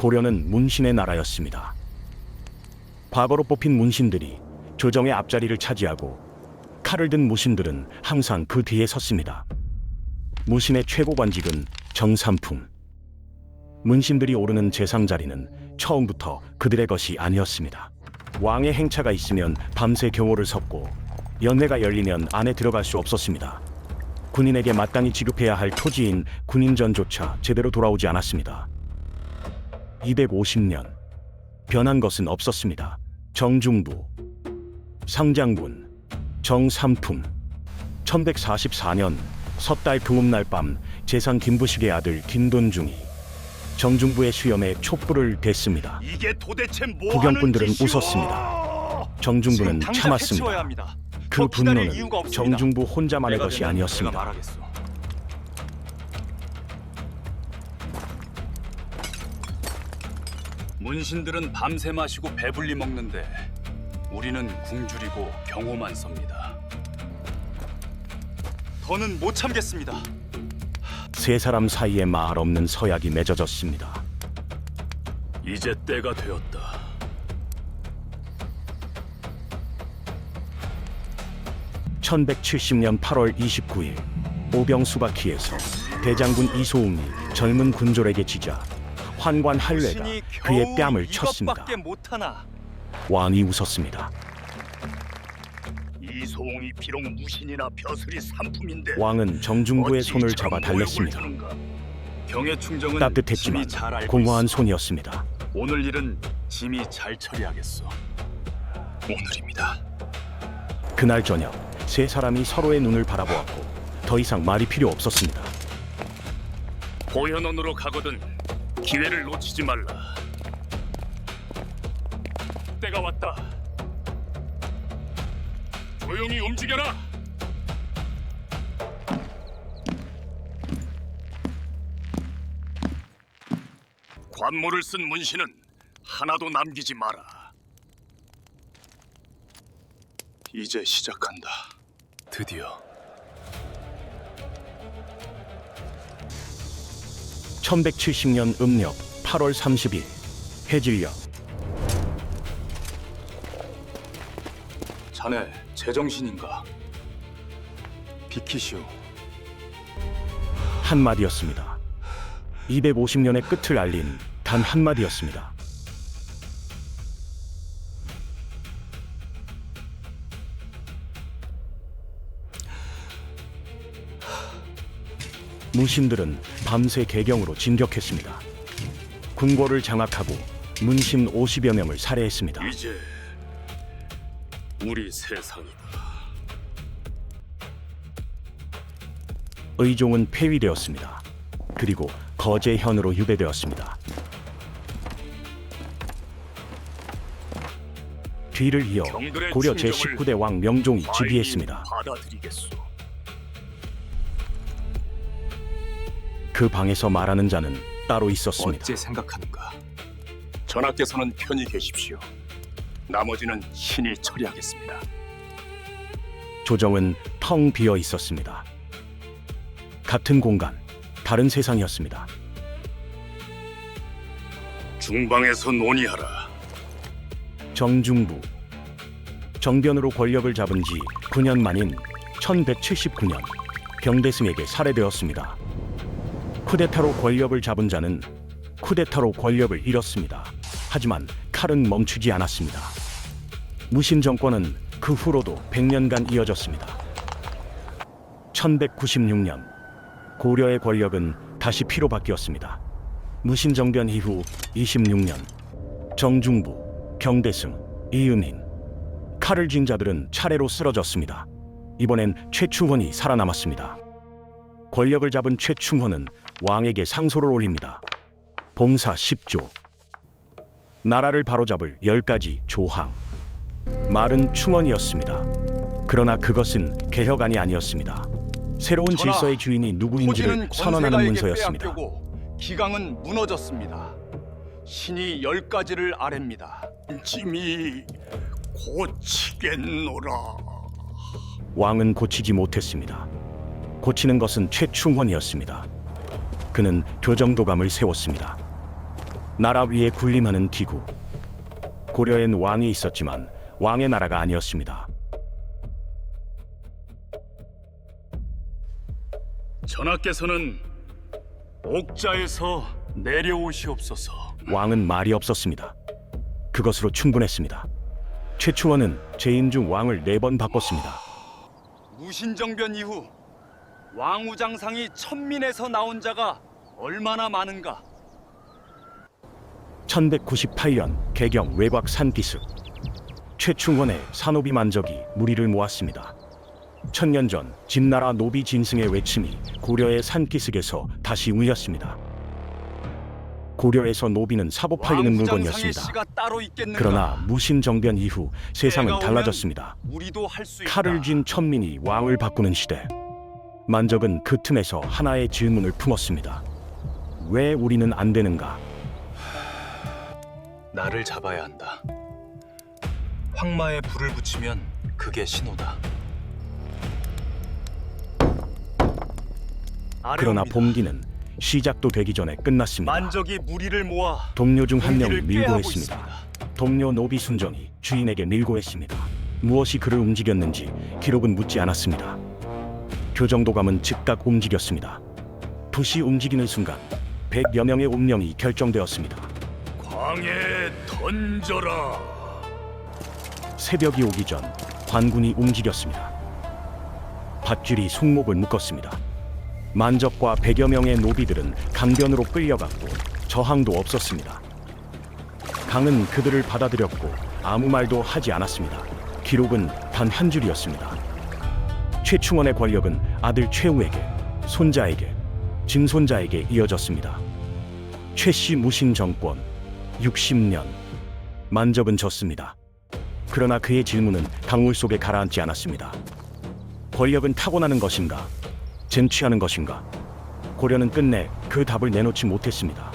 고려는 문신의 나라였습니다. 과거로 뽑힌 문신들이 조정의 앞자리를 차지하고 칼을 든 무신들은 항상 그 뒤에 섰습니다. 무신의 최고 관직은 정삼품. 문신들이 오르는 재상 자리는 처음부터 그들의 것이 아니었습니다. 왕의 행차가 있으면 밤새 경호를 섰고 연회가 열리면 안에 들어갈 수 없었습니다. 군인에게 마땅히 지급해야 할 토지인 군인전조차 제대로 돌아오지 않았습니다. 250년 변한 것은 없었습니다. 정중부, 상장군, 정삼품. 1144년 섣달 금음날 밤 재상 김부식의 아들 김돈중이 정중부의 수염에 촛불을 댔습니다. 이게 도대체 뭐 구경꾼들은 하는 짓이오? 웃었습니다. 정중부는 당장 참았습니다. 해치워야 합니다. 그 더 기다릴 분노는 이유가 없습니다. 정중부 혼자만의 내가 것이 되면 아니었습니다. 내가 말하겠소. 문신들은 밤새 마시고 배불리 먹는데 우리는 굶주리고 경호만 섭니다. 더는 못 참겠습니다. 세 사람 사이에 말 없는 서약이 맺어졌습니다. 이제 때가 되었다. (1170년 8월 29일) 오병수바키에서 대장군 이소웅이 젊은 군졸에게 지자 환관 할례가 그의 뺨을 쳤습니다. 이것밖에 못하나. 왕이 웃었습니다. 이소웅이 비록 무신이나 벼슬이 삼품인데 왕은 정중부의 어찌 손을 저런 잡아 달랬습니다. 모욕을 주는가? 경의 충정은 따뜻했지만 짐이 잘 알고 공허한 있어. 손이었습니다. 오늘 일은 짐이 잘 처리하겠소. 오늘입니다. 그날 저녁 세 사람이 서로의 눈을 바라보았고 더 이상 말이 필요 없었습니다. 보현원으로 가거든 기회를 놓치지 말라. 때가 왔다. 조용히 움직여라. 관모를 쓴 문신은 하나도 남기지 마라. 이제 시작한다. 드디어. 1170년 음력 8월 30일 해질녘. 자네 제정신인가? 비키시오. 한마디였습니다. 250년의 끝을 알린 단 한마디였습니다. 문신들은 밤새 개경으로 진격했습니다. 궁궐을 장악하고 문신 50여 명을 살해했습니다. 이제 우리 세상이다. 의종은 폐위되었습니다. 그리고 거제현으로 유배되었습니다. 뒤를 이어 경들의 고려 충정을 제19대 왕 명종이 즉위했습니다. 받아들이겠소. 그 방에서 말하는 자는 따로 있었습니다. 어째 생각하는가? 전하께서는 편히 계십시오. 나머지는 신이 처리하겠습니다. 조정은 텅 비어 있었습니다. 같은 공간, 다른 세상이었습니다. 중방에서 논의하라. 정중부. 정변으로 권력을 잡은 지 9년 만인 1179년 경대승에게 살해되었습니다. 쿠데타로 권력을 잡은 자는 쿠데타로 권력을 잃었습니다. 하지만 칼은 멈추지 않았습니다. 무신 정권은 그 후로도 100년간 이어졌습니다. 1196년 고려의 권력은 다시 피로 바뀌었습니다. 무신 정변 이후 26년 정중부, 경대승, 이은인, 칼을 쥔 자들은 차례로 쓰러졌습니다. 이번엔 최충헌이 살아남았습니다. 권력을 잡은 최충헌은 왕에게 상소를 올립니다. 봉사 10조, 나라를 바로잡을 10가지 조항. 말은 충언이었습니다. 그러나 그것은 개혁안이 아니었습니다. 새로운 전하, 질서의 주인이 누구인지를 토지는 선언하는 권세가에게 문서였습니다. 빼앗기고 기강은 무너졌습니다. 신이 10가지를 아랩니다. 짐이 고치겠노라. 왕은 고치지 못했습니다. 고치는 것은 최충헌이었습니다. 그는 교정도감을 세웠습니다. 나라 위에 군림하는 기구. 고려엔 왕이 있었지만 왕의 나라가 아니었습니다. 전하께서는 옥자에서 내려오시옵소서. 왕은 말이 없었습니다. 그것으로 충분했습니다. 최충원은 재임 중 왕을 4번 바꿨습니다. 무신정변 이후 왕우장상이 천민에서 나온 자가 얼마나 많은가? 1198년 개경 외곽 산기슭. 최충원의 산노비 만적이 무리를 모았습니다. 1000년 전 진나라 노비 진승의 외침이 고려의 산기슭에서 다시 울렸습니다. 고려에서 노비는 사고 팔리는 왕우장상의 물건이었습니다. 씨가 따로 있겠는가? 그러나 무신정변 이후 세상은 때가 오면 달라졌습니다. 우리도 할 수 있다. 칼을 쥔 천민이 왕을 바꾸는 시대. 만적은 그 틈에서 하나의 질문을 품었습니다. 왜 우리는 안 되는가? 나를 잡아야 한다. 황마에 불을 붙이면 그게 신호다. 그러나 아뢰옵니다. 봉기는 시작도 되기 전에 끝났습니다. 만적이 무리를 모아 동료 중 한 명이 우리를 밀고 꾀하고 했습니다. 있습니다. 동료 노비 순정이 주인에게 밀고 했습니다. 무엇이 그를 움직였는지 기록은 묻지 않았습니다. 교정도감은 즉각 움직였습니다. 붓이 움직이는 순간 100여 명의 운명이 결정되었습니다. 광에 던져라. 새벽이 오기 전 관군이 움직였습니다. 밧줄이 손목을 묶었습니다. 만적과 100여 명의 노비들은 강변으로 끌려갔고 저항도 없었습니다. 강은 그들을 받아들였고 아무 말도 하지 않았습니다. 기록은 단 한 줄이었습니다. 최충원의 권력은 아들 최우에게, 손자에게, 증손자에게 이어졌습니다. 최씨 무신 정권 60년. 만적은 졌습니다. 그러나 그의 질문은 강물 속에 가라앉지 않았습니다. 권력은 타고나는 것인가? 쟁취하는 것인가? 고려는 끝내 그 답을 내놓지 못했습니다.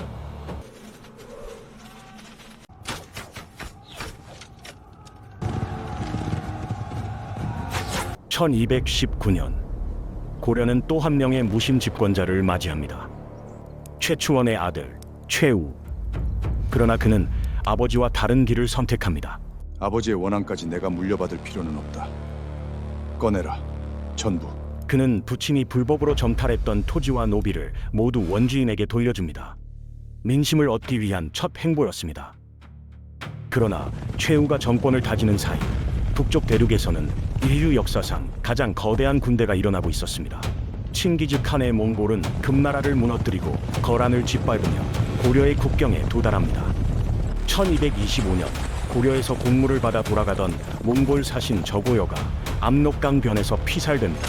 (1219년) 고려는 또 한 명의 무신 집권자를 맞이합니다. 최충원의 아들 최우. 그러나 그는 아버지와 다른 길을 선택합니다. 아버지의 원한까지 내가 물려받을 필요는 없다. 꺼내라, 전부. 그는 부친이 불법으로 점탈했던 토지와 노비를 모두 원주인에게 돌려줍니다. 민심을 얻기 위한 첫 행보였습니다. 그러나 최우가 정권을 다지는 사이 북쪽 대륙에서는 인류 역사상 가장 거대한 군대가 일어나고 있었습니다. 칭기즈 칸의 몽골은 금나라를 무너뜨리고 거란을 짓밟으며 고려의 국경에 도달합니다. 1225년 고려에서 공물을 받아 돌아가던 몽골 사신 저고여가 압록강 변에서 피살됩니다.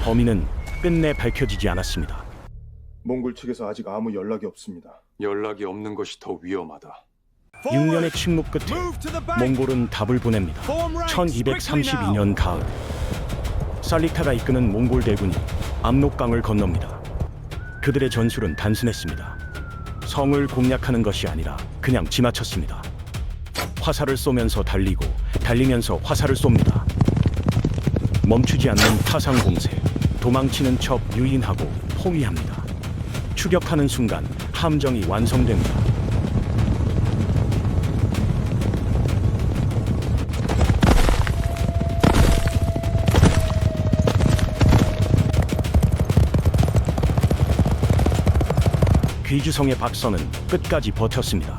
범인은 끝내 밝혀지지 않았습니다. 몽골 측에서 아직 아무 연락이 없습니다. 연락이 없는 것이 더 위험하다. 6년의 침묵 끝에 몽골은 답을 보냅니다. 1232년 가을 살리타가 이끄는 몽골 대군이 압록강을 건넙니다. 그들의 전술은 단순했습니다. 성을 공략하는 것이 아니라 그냥 지나쳤습니다. 화살을 쏘면서 달리고 달리면서 화살을 쏩니다. 멈추지 않는 타상 공세, 도망치는 척 유인하고 포위합니다. 추격하는 순간 함정이 완성됩니다. 귀주성의 박선은 끝까지 버텼습니다.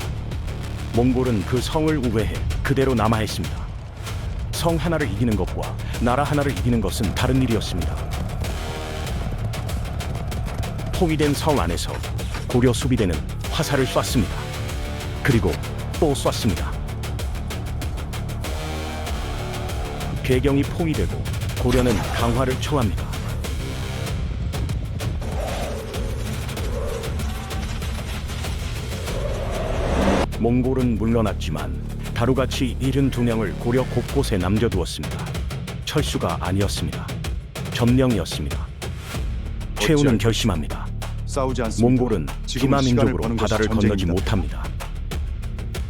몽골은 그 성을 우회해 그대로 남하했습니다. 성 하나를 이기는 것과 나라 하나를 이기는 것은 다른 일이었습니다. 포위된 성 안에서 고려 수비대는 화살을 쐈습니다. 그리고 또 쐈습니다. 개경이 포위되고 고려는 강화를 초합니다. 몽골은 물러났지만 다루같이 72명을 고려 곳곳에 남겨두었습니다. 철수가 아니었습니다. 점령이었습니다. 최우는 결심합니다. 싸우지 않습니다. 몽골은 지금은 시간을 기마민족으로 버는 것이 바다를 건너지 전쟁입니다. 못합니다.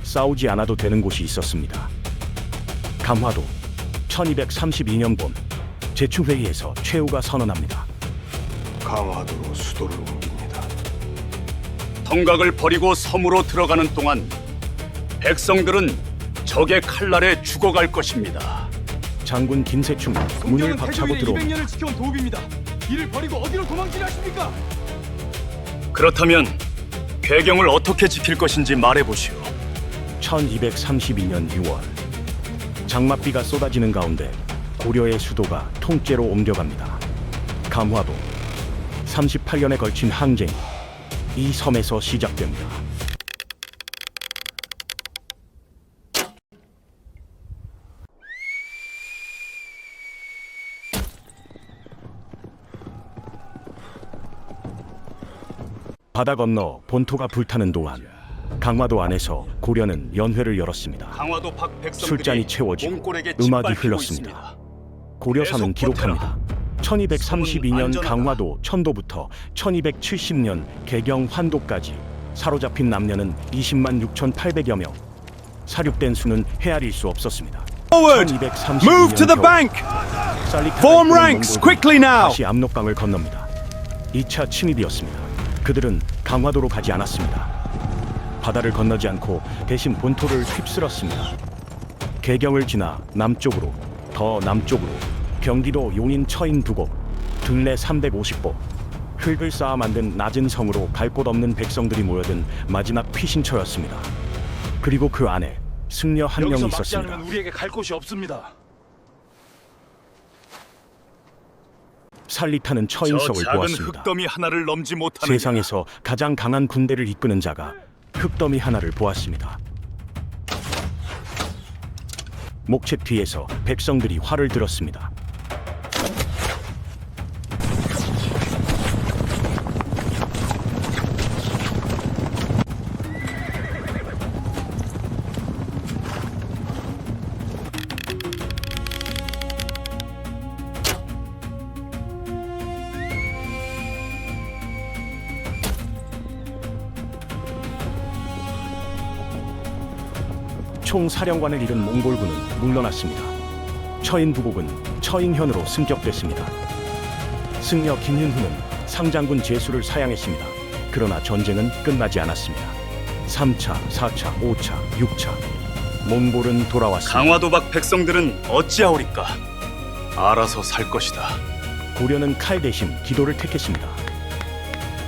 싸우지 않아도 되는 곳이 있었습니다. 감화도 1232년 봄 성곽을 버리고 섬으로 들어가는 동안 백성들은 적의 칼날에 죽어갈 것입니다. 장군 김세충 문을 박차고 들어옵니다. 200년을 지켜온 도읍입니다. 이를 버리고 어디로 도망치려 하십니까? 그렇다면 괴경을 어떻게 지킬 것인지 말해보시오. 1232년 6월 장맛비가 쏟아지는 가운데 고려의 수도가 통째로 옮겨갑니다. 감화도 38년에 걸친 항쟁이 이 섬에서 시작됩니다. 바다 건너 본토가 불타는 동안 강화도 안에서 고려는 연회를 열었습니다. 강화도 밖 백성들이 술잔이 채워지고 몽골에게 음악이 짓밟히고 흘렀습니다. 있습니다. 고려사는 계속 기록합니다. 1232년 안전하다. 강화도 천도부터 1270년 개경 환도까지 사로잡힌 남녀는 20만 6,800여 명. 사륙된 수는 헤아릴 수 없었습니다. Forward! 1232년 Move to the 겨울, bank! 살리카가 Form 이끄는 ranks 몽골군이 quickly now! 다시 압록강을 건넙니다. 2차 침입이었습니다. 그들은 강화도로 가지 않았습니다. 바다를 건너지 않고 대신 본토를 휩쓸었습니다. 개경을 지나 남쪽으로, 더 남쪽으로 경기도 용인 처인 두곡, 들레 350보, 흙을 쌓아 만든 낮은 성으로 갈 곳 없는 백성들이 모여든 마지막 피신처였습니다. 그리고 그 안에 승려 한 명이 여기서 막지 있었습니다. 않으면 우리에게 갈 곳이 없습니다. 살리타는 저 처인석을 작은 보았습니다. 흙더미 하나를 넘지 못하는 세상에서 가장 강한 군대를 이끄는 자가 흙더미 하나를 보았습니다. 목책 뒤에서 백성들이 활을 들었습니다. 총사령관을 잃은 몽골군은 물러났습니다. 처인 부곡은 처인현으로 승격됐습니다. 승려 김윤후는 상장군 제수를 사양했습니다. 그러나 전쟁은 끝나지 않았습니다. 3차, 4차, 5차, 6차 몽골은 돌아왔습니다. 강화도 밖 백성들은 어찌하오리까? 알아서 살 것이다. 고려는 칼 대신 기도를 택했습니다.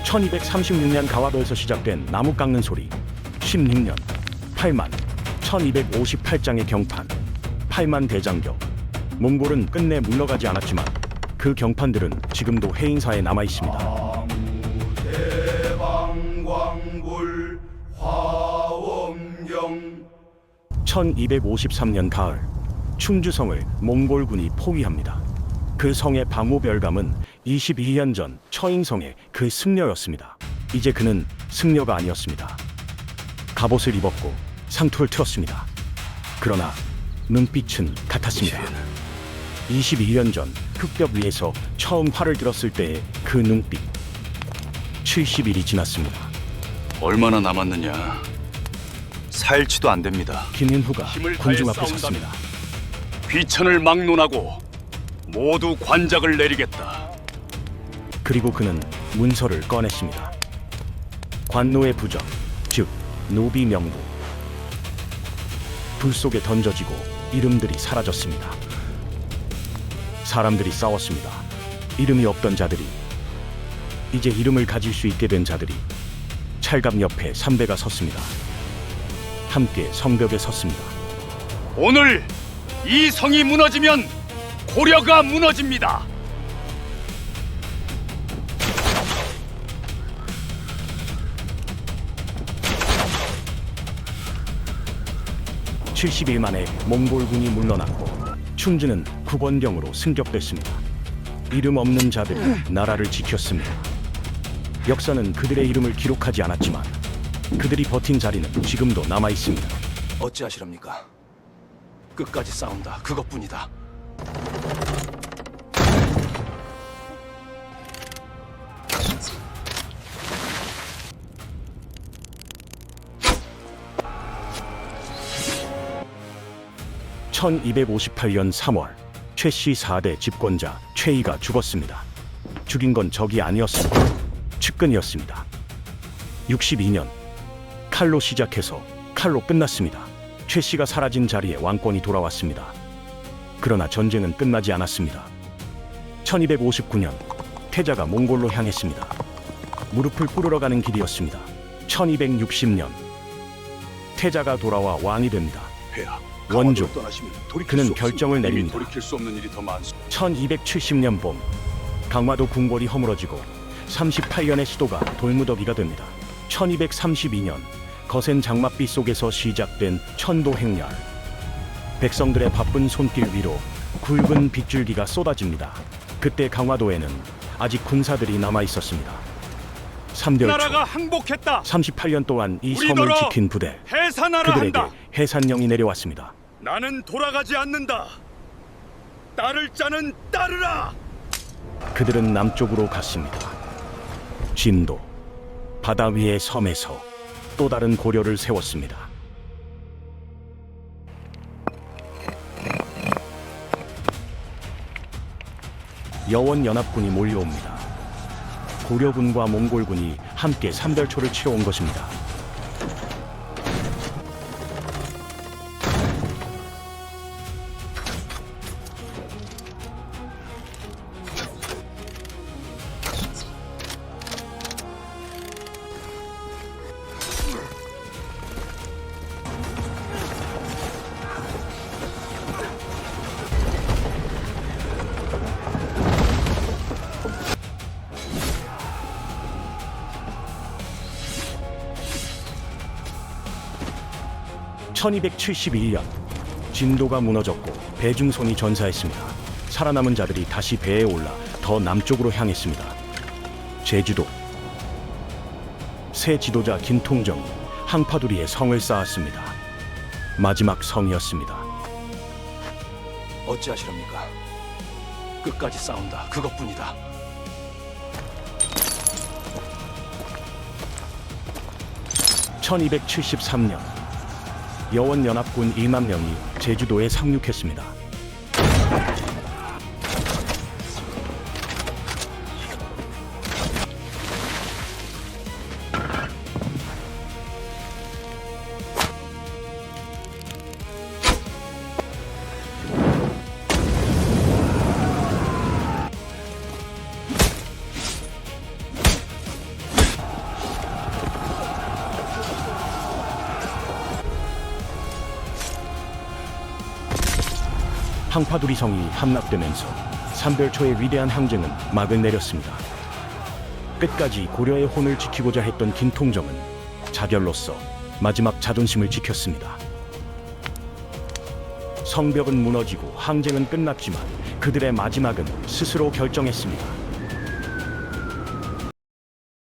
1236년 가와도에서 시작된 나무 깎는 소리, 16년 8만 1258장의 경판, 8만 대장경. 몽골은 끝내 물러가지 않았지만 그 경판들은 지금도 해인사에 남아 있습니다. 대방광불 화엄경 1253년 가을 충주성을 몽골군이 포위합니다. 그 성의 방호별감은 22년 전 처잉성의 그 승려였습니다. 이제 그는 승려가 아니었습니다. 갑옷을 입었고 상투를 틀었습니다. 그러나 눈빛은 같았습니다. 22년 전 흙벽 위에서 처음 활을 들었을 때의 그 눈빛. 70일이 지났습니다. 얼마나 남았느냐? 사일치도 안 됩니다. 김윤후가 힘을 군중 다해 앞에 싸운다면 섰습니다. 귀천을 막론하고 모두 관작을 내리겠다. 그리고 그는 문서를 꺼냈습니다. 관노의 부적, 즉 노비 명부. 불 속에 던져지고 이름들이 사라졌습니다. 사람들이 싸웠습니다. 이름이 없던 자들이, 이제 이름을 가질 수 있게 된 자들이 찰갑 옆에 3대가 섰습니다. 함께 성벽에 섰습니다. 오늘 이 성이 무너지면 고려가 무너집니다. (70일) 만에 몽골군이 물러났고 충주는 국원경으로 승격됐습니다. 이름 없는 자들이 나라를 지켰습니다. 역사는 그들의 이름을 기록하지 않았지만 그들이 버틴 자리는 지금도 남아 있습니다. 어찌하시렵니까? 끝까지 싸운다. 그것뿐이다. (1258년 3월) 최씨 4대 집권자 최이가 죽었습니다. 죽인 건 적이 아니었습니다. 측근이었습니다. 1262년 칼로 시작해서 칼로 끝났습니다. 최 씨가 사라진 자리에 왕권이 돌아왔습니다. 그러나 전쟁은 끝나지 않았습니다. 1259년 태자가 몽골로 향했습니다. 무릎을 꿇으러 가는 길이었습니다. 1260년 태자가 돌아와 왕이 됩니다. 폐하, 원조. 강화도를 떠나시면 돌이킬 그는 수 없습니다. 결정을 이미 내립니다. 돌이킬 수 없는 일이 더 많습니다. 1270년 봄 강화도 궁궐이 허물어지고 38년의 수도가 돌무더기가 됩니다. 1232년 거센 장맛비 속에서 시작된 천도 행렬. 백성들의 바쁜 손길 위로 굵은 빗줄기가 쏟아집니다. 그때 강화도에는 아직 군사들이 남아 있었습니다. 3개월 나라가 초 항복했다. 38년 동안 이 섬을 우리더러 지킨 부대, 해산하라 그들에게 한다. 해산령이 내려왔습니다. 나는 돌아가지 않는다. 딸을 짜는 따르라. 그들은 남쪽으로 갔습니다. 진도 바다 위의 섬에서 또 다른 고려를 세웠습니다. 여원 연합군이 몰려옵니다. 고려군과 몽골군이 함께 삼별초를 치러 온 것입니다. (1271년) 진도가 무너졌고 배중손이 전사했습니다. 살아남은 자들이 다시 배에 올라 더 남쪽으로 향했습니다. 제주도 새 지도자 김통정이 항파두리에 성을 쌓았습니다. 마지막 성이었습니다. 어찌하시렵니까? 끝까지 싸운다. 그것뿐이다. (1273년) 여원 연합군 1만 명이 제주도에 상륙했습니다. 항파두리 성이 함락되면서 삼별초의 위대한 항쟁은 막을 내렸습니다. 끝까지 고려의 혼을 지키고자 했던 김통정은 자결로서 마지막 자존심을 지켰습니다. 성벽은 무너지고 항쟁은 끝났지만 그들의 마지막은 스스로 결정했습니다.